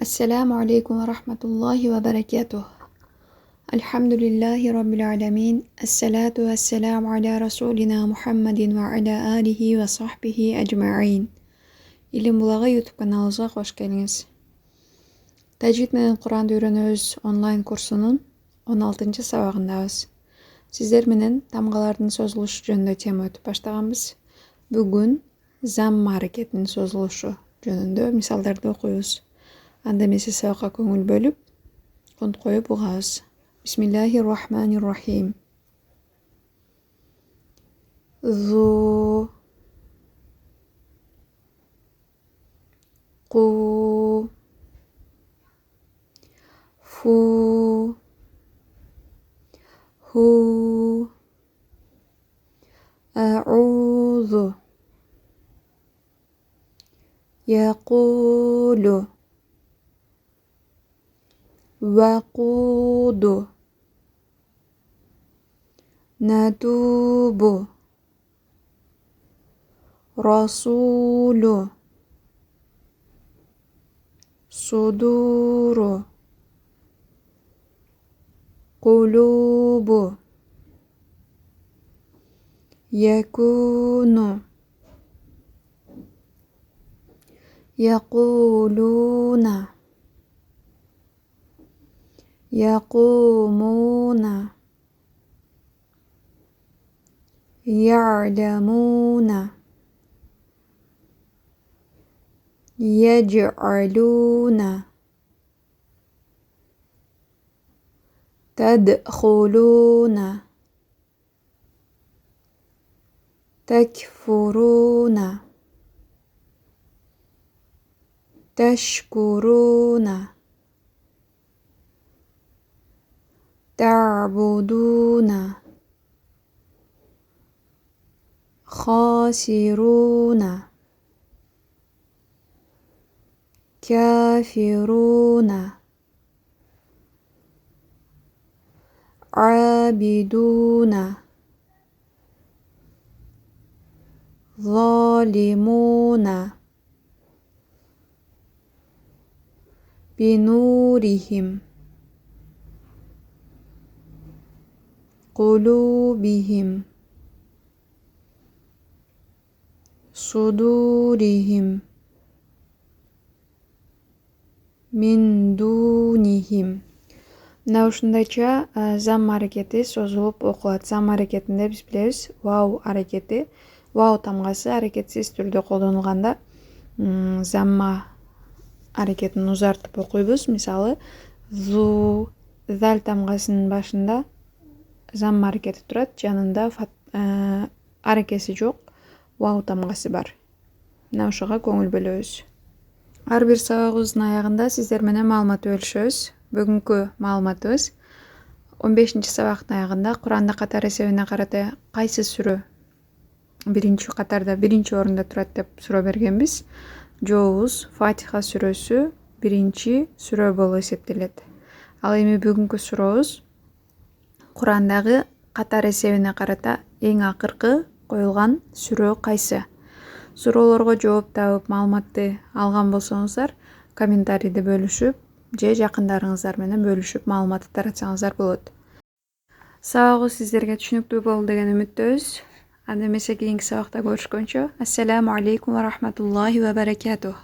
Assalamu alaikum wa rahmatullahi wa barakatuh. Alhamdulillahi rabbil alamin. Assalatu wassalamu ala rasulina Muhammadin wa ala alihi wa sahbihi ajma'in. Илим булагы YouTube каналыбызга кош келиңиз. Тажвид менен Куранды үйрөнөбүз онлайн курсунун 16 сабагындабыз. Сиздер менен тамгалардын созулушу жөнүндө тема өтүп баштаганбыз. Бүгүн замма аракетинин созулушу жөнүндө мисалдарды окуйбуз. Анда эмесе сабакка көңүл бөлүп, конт коюп угабыз. Бисмиллахир-рахманир-рахим. Зу Ку Фу Ху А'удhu Yaqulu Waqudu Natubu Rasulu Suduru Qulubu Yakunu Yaquluna Yaqumuna Ya'lamuna Yaj'aluna Tadkhuluna Takfuruna Tashkuruna Ta'buduna Khasiruna Kafiruna Abiduna Zalimuna Binurihim Qulubihim Sudurihim Min dunihim. Мына ушундайча зам аракети созулуп окулат. Зам аракетинде биз билебиз вау аракети. Вау тамгасы аракетсиз түрдө колдонулганда замма аракетин узартып окуйбуз. Мисалы зу зал тамгасынын башында замма аракети турат, жанында аракеси жок вау тамгасы бар. Мына ошого көңүл бөлөбүз. Ар бир сабагыбыздын аягында сиздер менен маалымат бөлүшөбүз. Бүгүнкү маалыматыбыз 15 сабактын аягында Куранда катар эсебине карата кайсы сүрө биринчи катарда биринчи орунда турат деп суроо бергенбиз. Жообубуз Фатиха сүрөсү биринчи сүрө болуп эсептелет. Ал эми бүгүнкү сурообуз Курандагы катар эсебине карата эң акыркы коюлган сүрө кайсы? Суроолорго жооп таап маалыматты алган болсоңуздар, комментарийде бөлүшүп же жакындарыңыздар менен бөлүшүп маалыматты таратсаңыздар болот. Сабагыбыз сиздерге түшүнүктүү болду деген үмүттөбүз. Анда эмесе кийинки сабакта көрүшкөнчө, ассаламу алейкум ва рахматуллахи ва баракатух.